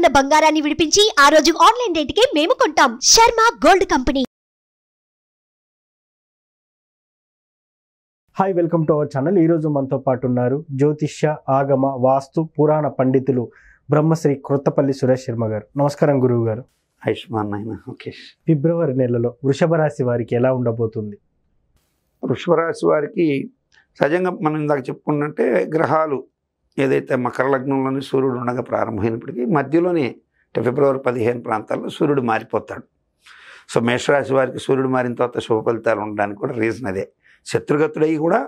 ఉన్న బంగారాన్ని విడిపించి ఆ రోజు ఆన్లైన్ రేటుకే మేము కొంటాం. Sharma gold company. Hi, welcome to our channel. ఈరోజు మనతో పాటు ఉన్నారు జ్యోతిష్య, ఆగమ, వాస్తు, పురాణ పండితులు బ్రహ్మశ్రీ క్రొత్తపల్లి సురేష్ శర్మ గారు. నమస్కారం గురువు గారు. ఆయుష్మాన్ నాయన. ఓకే. ఫిబ్రవరి నెలలో వృషభ రాశి వారికి ఎలా ఉండబోతుంది? వృషభ రాశి వారికి సహజంగా మనం ఇందాక చెప్పుకున్నట్టే గ్రహాలు ఏదైతే మకర లగ్నంలోని సూర్యుడు ఉండగా ప్రారంభమైనప్పటికీ మధ్యలోనే ఫిబ్రవరి 15 ప్రాంతాల్లో సూర్యుడు మారిపోతాడు. సో మేషరాశి వారికి సూర్యుడు మారిన తర్వాత శుభ ఫలితాలు ఉండడానికి కూడా రీజన్ అదే. శత్రుగతుడై కూడా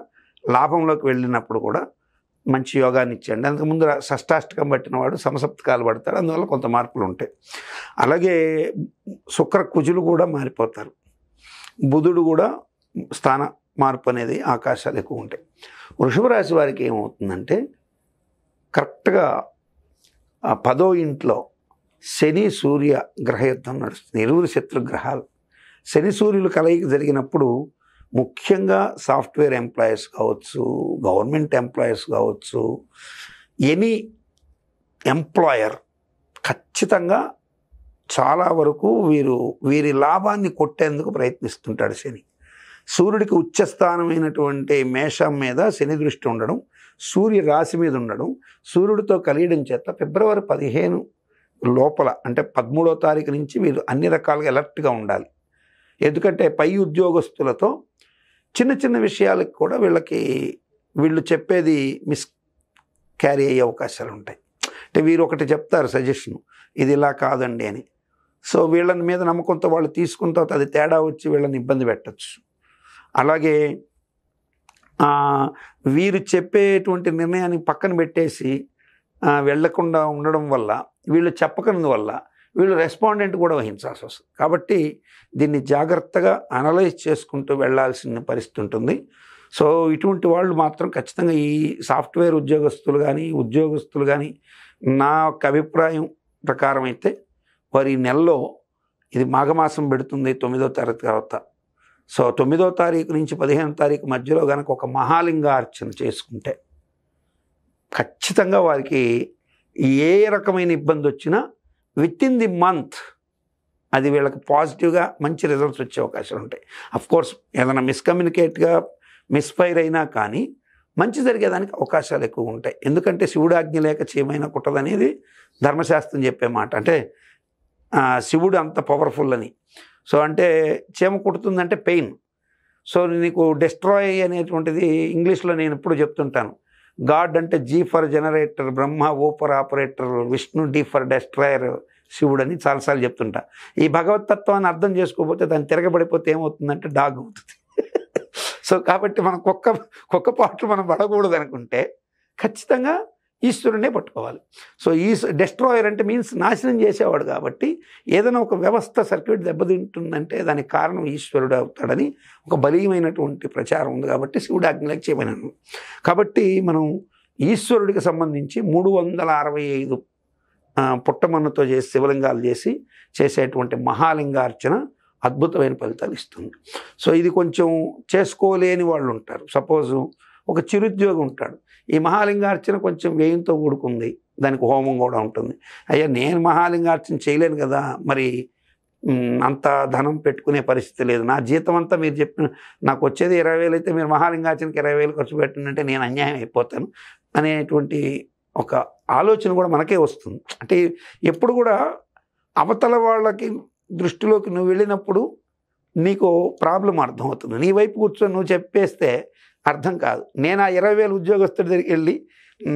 లాభంలోకి వెళ్ళినప్పుడు కూడా మంచి యోగాన్ని ఇచ్చేయండి. అంతకుముందు షష్టాష్టకం పట్టిన వాడు సమసప్తకాలు పడతాడు, అందువల్ల కొంత మార్పులు ఉంటాయి. అలాగే శుక్ర కుజులు కూడా మారిపోతారు, బుధుడు కూడా స్థాన మార్పు అనేది ఆకాశాలు ఎక్కువ ఉంటాయి. వృషభ రాశి వారికి ఏమవుతుందంటే కరెక్ట్గా 10వ ఇంట్లో శని సూర్య గ్రహయుద్ధం నడుస్తుంది. ఇరువురు శత్రుగ్రహాలు. శని సూర్యులు కలయిక జరిగినప్పుడు ముఖ్యంగా సాఫ్ట్వేర్ ఎంప్లాయీస్ కావచ్చు, గవర్నమెంట్ ఎంప్లాయీస్ కావచ్చు, ఎనీ ఎంప్లాయర్ ఖచ్చితంగా చాలా వరకు వీరి లాభాన్ని కొట్టేందుకు ప్రయత్నిస్తుంటాడు శని. సూర్యుడికి ఉచ్చస్థానమైనటువంటి మేషం మీద శని దృష్టి ఉండడం, సూర్య రాశి మీద ఉండడం, సూర్యుడితో కలియడం చేత ఫిబ్రవరి 15 లోపల అంటే 13వ తారీఖు నుంచి వీరు అన్ని రకాలుగా అలర్ట్గా ఉండాలి. ఎందుకంటే పై ఉద్యోగస్తులతో చిన్న చిన్న విషయాలకు కూడా వీళ్ళు చెప్పేది మిస్ క్యారీ అయ్యే అవకాశాలు ఉంటాయి. అంటే వీరు ఒకటి చెప్తారు సజెషన్, ఇది ఇలా కాదండి అని. సో వీళ్ళని మీద నమ్మకంతో వాళ్ళు తీసుకున్న తర్వాత అది తేడా వచ్చి వీళ్ళని ఇబ్బంది పెట్టచ్చు. అలాగే వీరు చెప్పేటువంటి నిర్ణయాన్ని పక్కన పెట్టేసి వెళ్లకుండా ఉండడం వల్ల, వీళ్ళు చెప్పకనందువల్ల వీళ్ళు రెస్పాండెంట్ కూడా వహించాల్సి వస్తుంది. కాబట్టి దీన్ని జాగ్రత్తగా అనలైజ్ చేసుకుంటూ వెళ్లాల్సిన పరిస్థితి ఉంటుంది. సో ఇటువంటి వాళ్ళు మాత్రం ఖచ్చితంగా ఈ సాఫ్ట్వేర్ ఉద్యోగస్తులు కానీ నా యొక్క అభిప్రాయం ప్రకారం అయితే వారి నెలలో ఇది మాఘమాసం పెడుతుంది 9వ తారీఖు తర్వాత. సో 9వ తారీఖు నుంచి 15వ తారీఖు మధ్యలో కనుక ఒక మహాలింగార్చన చేసుకుంటే ఖచ్చితంగా వారికి ఏ రకమైన ఇబ్బంది వచ్చినా విత్-ఇన్ ది మంత్ అది వీళ్ళకి పాజిటివ్గా మంచి రిజల్ట్స్ వచ్చే అవకాశాలు ఉంటాయి. అఫ్కోర్స్ ఏదైనా మిస్కమ్యూనికేట్గా మిస్ఫైర్ అయినా కానీ మంచి జరిగేదానికి అవకాశాలు ఎక్కువ ఉంటాయి. ఎందుకంటే శివుడు ఆజ్ఞ లేక చీమైనా కుట్టదనేది ధర్మశాస్త్రం చెప్పే మాట. అంటే శివుడు అంత పవర్ఫుల్ అని. సో అంటే చీమ కుడుతుందంటే పెయిన్. సో నీకు డెస్ట్రాయ్ అనేటువంటిది ఇంగ్లీష్లో నేను ఎప్పుడు చెప్తుంటాను. గాడ్ అంటే G for generator, Brahma O for operator, Vishnu D for destroyer, శివుడు అని చాలాసార్లు చెప్తుంటా. ఈ భగవతత్వాన్ని అర్థం చేసుకోకపోతే దాన్ని తిరగబడిపోతే ఏమవుతుందంటే డాగ్ అవుతుంది. సో కాబట్టి మనం కుక్క పాటలు మనం పడకూడదు అనుకుంటే ఖచ్చితంగా ఈశ్వరునే పట్టుకోవాలి. సో డెస్ట్రాయర్ అంటే మీన్స్ నాశనం చేసేవాడు. కాబట్టి ఏదైనా ఒక వ్యవస్థ సర్క్యూట్ దెబ్బతింటుందంటే దానికి కారణం ఈశ్వరుడు అవుతాడని ఒక బలీయమైనటువంటి ప్రచారం ఉంది. కాబట్టి శివుడు ఆజ్ఞలేక చేయమన్నాను. కాబట్టి మనం ఈశ్వరుడికి సంబంధించి 365 పుట్టమన్నుతో చేసి శివలింగాలు చేసేటువంటి మహాలింగార్చన అద్భుతమైన ఫలితాలు ఇస్తుంది. సో ఇది కొంచెం చేసుకోలేని వాళ్ళు ఉంటారు. సపోజు ఒక చిరుద్యోగి ఉంటాడు, ఈ మహాలింగార్చన కొంచెం వ్యయంతో కూడుకుంది, దానికి హోమం కూడా ఉంటుంది. అయ్యా నేను మహాలింగార్చన చేయలేను కదా, మరి అంత ధనం పెట్టుకునే పరిస్థితి లేదు, నా జీతం అంతా మీరు చెప్పిన నాకు వచ్చేది 20,000 అయితే మీరు మహాలింగార్చనకి 20,000 ఖర్చు పెట్టినంటే నేను అన్యాయం అయిపోతాను అనేటువంటి ఒక ఆలోచన కూడా మనకే వస్తుంది. అంటే ఎప్పుడు కూడా అవతల వాళ్ళకి దృష్టిలోకి నువ్వు వెళ్ళినప్పుడు నీకు ప్రాబ్లం అర్థమవుతుంది. నీ వైపు కూర్చొని నువ్వు చెప్పేస్తే అర్థం కాదు. నేను ఆ 20,000 ఉద్యోగస్తుడి దగ్గరికి వెళ్ళి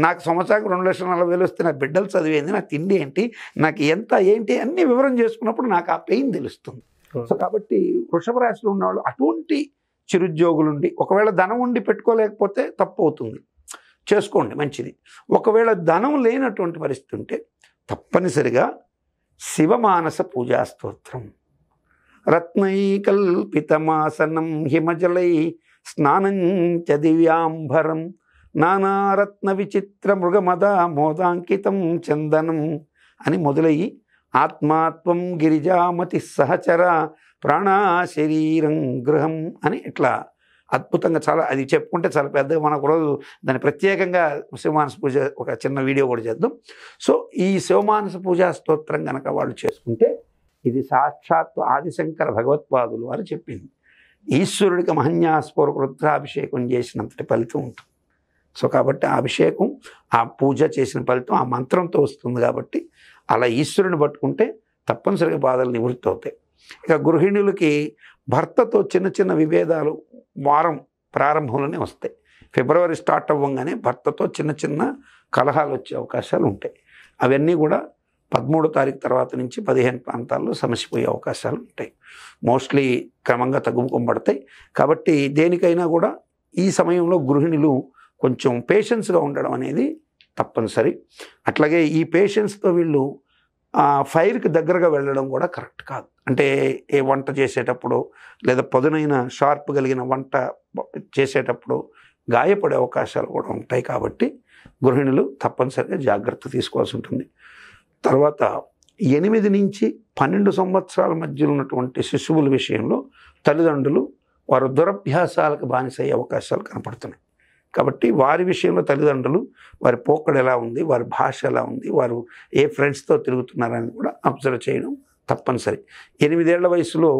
నాకు సంవత్సరానికి 2,40,000 వస్తే నా బిడ్డలు చదివేంది, నా తిండి ఏంటి, నాకు ఎంత ఏంటి అన్ని వివరం చేసుకున్నప్పుడు నాకు ఆ పెయిన్ తెలుస్తుంది. సో కాబట్టి వృషభ రాశిలో ఉన్నవాళ్ళు అటువంటి చిరుద్యోగులుండి, ఒకవేళ ధనం ఉండి పెట్టుకోలేకపోతే తప్పు అవుతుంది, చేసుకోండి మంచిది. ఒకవేళ ధనం లేనటువంటి పరిస్థితి ఉంటే తప్పనిసరిగా శివమానస పూజా స్తోత్రం, రత్నైకల్పితమాసనం హిమజలై స్నానం చ దివ్యాంబరం నానారత్న విచిత్ర మృగమద మోదాంకితం చందనం అని మొదలయ్యి ఆత్మాత్వం గిరిజామతి సహచర ప్రాణా శరీరం గృహం అని ఇట్లా అద్భుతంగా చాలా అది చెప్పుకుంటే చాలా పెద్దగా మనకు రోజు దాన్ని ప్రత్యేకంగా శివమానస పూజ ఒక చిన్న వీడియో కూడా చేద్దాం. సో ఈ శివమానస పూజా స్తోత్రం కనుక వాళ్ళు చేసుకుంటే ఇది సాక్షాత్తు ఆదిశంకర భగవత్పాదులు వారు చెప్పింది. ఈశ్వరుడికి మహన్యాస్పూర్వక రుద్రాభిషేకం చేసినంతటి ఫలితం ఉంటుంది. సో కాబట్టి ఆ అభిషేకం, ఆ పూజ చేసిన ఫలితం ఆ మంత్రంతో వస్తుంది. కాబట్టి అలా ఈశ్వరుని పట్టుకుంటే తప్పనిసరిగా బాధలు నివృత్తి అవుతాయి. ఇక గృహిణులకి భర్తతో చిన్న చిన్న విభేదాలు వారం ప్రారంభంలోనే వస్తాయి. ఫిబ్రవరి స్టార్ట్ అవ్వగానే భర్తతో చిన్న చిన్న కలహాలు వచ్చే అవకాశాలు ఉంటాయి. అవన్నీ కూడా 13వ తారీఖు తర్వాత నుంచి 15 ప్రాంతాల్లో సమసిపోయే అవకాశాలు ఉంటాయి. మోస్ట్లీ క్రమంగా తగ్గుముఖంపడతాయి. కాబట్టి దేనికైనా కూడా ఈ సమయంలో గృహిణులు కొంచెం పేషెన్స్గా ఉండడం అనేది తప్పనిసరి. అట్లాగే ఈ పేషెన్స్తో వీళ్ళు ఫైర్కి దగ్గరగా వెళ్ళడం కూడా కరెక్ట్ కాదు. అంటే ఏ వంట చేసేటప్పుడు లేదా పదునైన షార్ప్ కలిగిన వంట చేసేటప్పుడు గాయపడే అవకాశాలు కూడా ఉంటాయి. కాబట్టి గృహిణులు తప్పనిసరిగా జాగ్రత్త తీసుకోవాల్సి ఉంటుంది. తర్వాత 8 నుంచి 12 సంవత్సరాల మధ్యలో ఉన్నటువంటి శిశువుల విషయంలో తల్లిదండ్రులు వారు దురభ్యాసాలకు బానిసయ్యే అవకాశాలు కనపడుతున్నాయి. కాబట్టి వారి విషయంలో తల్లిదండ్రులు వారి పోకడు ఎలా ఉంది, వారి భాష ఎలా ఉంది, వారు ఏ ఫ్రెండ్స్తో తిరుగుతున్నారని కూడా అబ్జర్వ్ చేయడం తప్పనిసరి. 8 ఏళ్ల వయసులో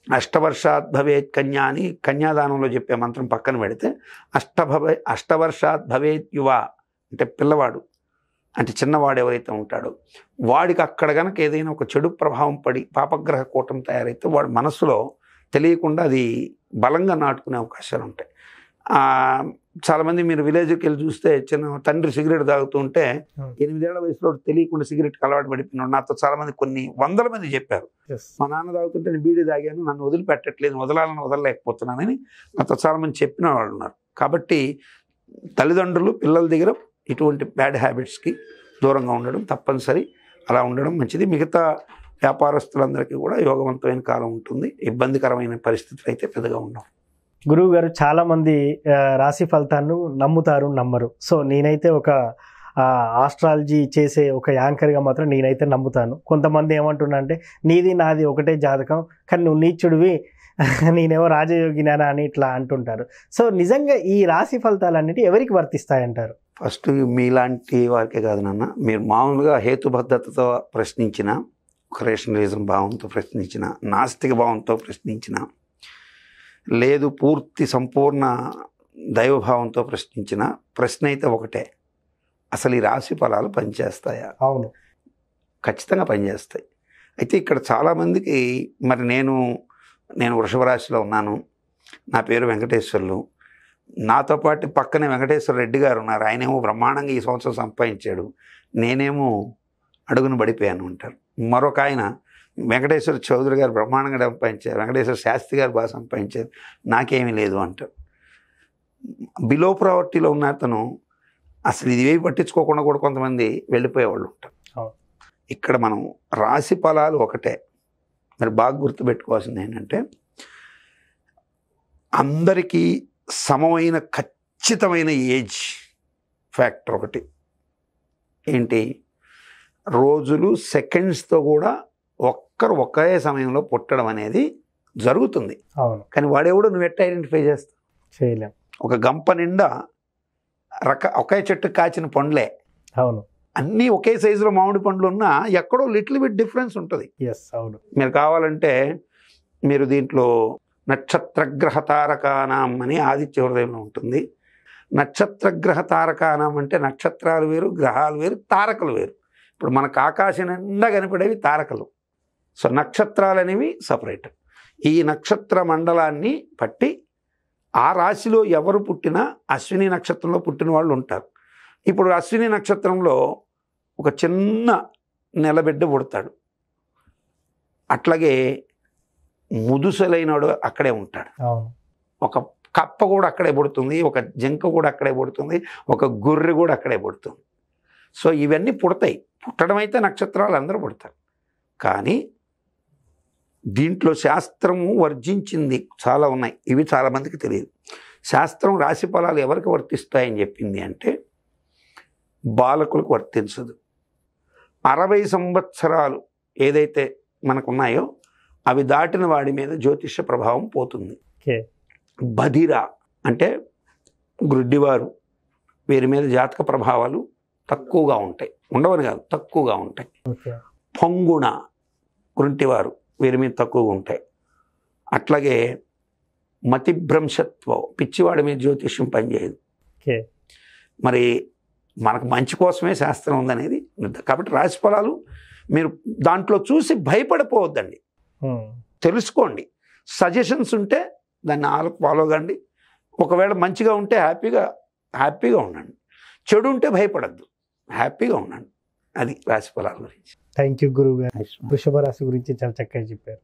అష్టవర్షాత్ భవేత్ కన్యా అని కన్యాదానంలో చెప్పే మంత్రం పక్కన పెడితే అష్టవర్షాత్ భవేత్ యువ అంటే పిల్లవాడు, అంటే చిన్నవాడు ఎవరైతే ఉంటాడో వాడికి అక్కడ కనుక ఏదైనా ఒక చెడు ప్రభావం పడి పాపగ్రహ కూటం తయారైతే వాడి మనసులో తెలియకుండా అది బలంగా నాటుకునే అవకాశాలు ఉంటాయి. చాలామంది మీరు విలేజ్కి వెళ్ళి చూస్తే చిన్న తండ్రి సిగరెట్ తాగుతూ ఉంటే 8 ఏళ్ల వయసులో తెలియకుండా సిగరెట్కి అలవాటు పడిపోయినాడు. నాతో చాలామంది కొన్ని వందల మంది చెప్పారు, మా నాన్న తాగుతుంటే నేను బీడీ తాగాను, నన్ను వదిలిపెట్టట్లేదు, వదలలేకపోతున్నానని నాతో చాలామంది చెప్పిన వాళ్ళు ఉన్నారు. కాబట్టి తల్లిదండ్రులు పిల్లల దగ్గర ఇటువంటి బ్యాడ్ హ్యాబిట్స్కి దూరంగా ఉండడం తప్పనిసరి. అలా ఉండడం మంచిది. మిగతా వ్యాపారస్తులందరికీ కూడా యోగవంతమైన కాలం ఉంటుంది. ఇబ్బందికరమైన పరిస్థితులు అయితే పెద్దగా ఉండవు. గురువు గారు, చాలామంది రాశి ఫలితాన్ని నమ్ముతారు, నమ్మరు. సో నేనైతే ఒక ఆస్ట్రాలజీ చేసే ఒక యాంకర్గా మాత్రం నేనైతే నమ్ముతాను. కొంతమంది ఏమంటున్నా అంటే నీది నాది ఒకటే జాతకం, కానీ నువ్వు నీచుడివి, నేనేమో రాజయోగినానా అని ఇట్లా అంటుంటారు. సో నిజంగా ఈ రాశి ఫలితాలన్నిటి ఎవరికి వర్తిస్తాయంటారు? ఫస్ట్ మీలాంటి వారికే కాదు నాన్న, మీరు మామూలుగా హేతుబద్ధతతో ప్రశ్నించిన, ఒక రేషనలిజం భావంతో ప్రశ్నించిన, నాస్తిక భావంతో ప్రశ్నించిన, లేదు పూర్తి సంపూర్ణ దైవభావంతో ప్రశ్నించిన ప్రశ్న అయితే ఒకటే, అసలు ఈ రాశి ఫలాలు పనిచేస్తాయా? అవును, ఖచ్చితంగా పనిచేస్తాయి. అయితే ఇక్కడ చాలామందికి మరి నేను వృషభ రాశిలో ఉన్నాను, నా పేరు వెంకటేశ్వర్లు, నాతో పాటు పక్కనే వెంకటేశ్వర రెడ్డి గారు ఉన్నారు, ఆయనేమో బ్రహ్మాండంగా ఈ సంవత్సరం సంపాదించాడు, నేనేమో అడుగును పడిపోయాను అంటారు. మరొక ఆయన వెంకటేశ్వర చౌదరి గారు బ్రహ్మాండంగా సంపాదించారు, వెంకటేశ్వర శాస్త్రి గారు బాగా సంపాదించారు, నాకేమీ లేదు అంటారు. బిలో ప్రావర్టీలో ఉన్న అతను అసలు ఇది ఏవి పట్టించుకోకుండా కూడా కొంతమంది వెళ్ళిపోయేవాళ్ళు ఉంటారు. ఇక్కడ మనం రాశి ఫలాలు ఒకటే, మరి బాగా గుర్తుపెట్టుకోవాల్సింది ఏంటంటే అందరికీ సమమైన ఖచ్చితమైన ఏజ్ ఫ్యాక్టర్ ఒకటి ఏంటి, రోజులు సెకండ్స్తో కూడా ఒకే సమయంలో పుట్టడం అనేది జరుగుతుంది. అవును, కానీ వాడెవడో నువ్వు ఎట్లా ఐడెంటిఫై చేస్తావు? చేయలేం. ఒక గంప నిండా ఒకే చెట్టు కాచిన పండ్లే, అవును, అన్నీ ఒకే సైజులో మామిడి పండ్లు ఉన్నా ఎక్కడో లిటిల్ బిట్ డిఫరెన్స్ ఉంటుంది. అవును. మీరు కావాలంటే మీరు దీంట్లో నక్షత్రగ్రహ తారకానాం అని ఆదిత్య హృదయంలో ఉంటుంది. నక్షత్రగ్రహ తారకానాం అంటే నక్షత్రాలు వేరు, గ్రహాలు వేరు, తారకలు వేరు. ఇప్పుడు మనకు ఆకాశం నిండా కనిపడేవి తారకలు, సో నక్షత్రాలు అనేవి సపరేట్. ఈ నక్షత్ర మండలాన్ని బట్టి ఆ రాశిలో ఎవరు పుట్టినా అశ్విని నక్షత్రంలో పుట్టిన వాళ్ళు ఉంటారు. ఇప్పుడు అశ్విని నక్షత్రంలో ఒక చిన్న నెలబిడ్డ పుడతాడు, అట్లాగే ముదుసలైనడు అక్కడే ఉంటాడు, ఒక కప్ప కూడా అక్కడే పుడుతుంది, ఒక జింక కూడా అక్కడే పుడుతుంది, ఒక గొర్రె కూడా అక్కడే పుడుతుంది. సో ఇవన్నీ పుడతాయి. పుట్టడం అయితే నక్షత్రాలు అందరూ పుడతారు. కానీ దీంట్లో శాస్త్రము వర్జించింది చాలా ఉన్నాయి, ఇవి చాలామందికి తెలియదు. శాస్త్రం రాశి ఫలాలు ఎవరికి వర్తిస్తాయని చెప్పింది అంటే బాలకులకు వర్తించదు. 60 సంవత్సరాలు ఏదైతే మనకున్నాయో అవి దాటిన వాడి మీద జ్యోతిష ప్రభావం పోతుంది. బధిర అంటే గ్రుడ్డివారు, వీరి మీద జాతక ప్రభావాలు తక్కువగా ఉంటాయి, ఉండవని కాదు తక్కువగా ఉంటాయి. ఓకే. పొంగుణ గుంటివారు, వీరి మీద తక్కువగా ఉంటాయి. అట్లాగే మతిభ్రంశత్వం, పిచ్చివాడి మీద జ్యోతిష్యం పనిచేయదు. ఓకే. మరి మనకు మంచి కోసమే శాస్త్రం ఉందనేది కాబట్టి రాశి ఫలాలు మీరు దాంట్లో చూసి భయపడిపోవద్దండి, తెలుసుకోండి. సజెషన్స్ ఉంటే దాన్ని ఫాలో కండి. ఒకవేళ మంచిగా ఉంటే హ్యాపీగా ఉండండి, చెడు ఉంటే భయపడద్దు, హ్యాపీగా ఉండండి. అది రాశి ఫలాల గురించి. థ్యాంక్ యూ గురువు గారు. వృషభ రాశి గురించి చాలా చక్కగా చెప్పారు.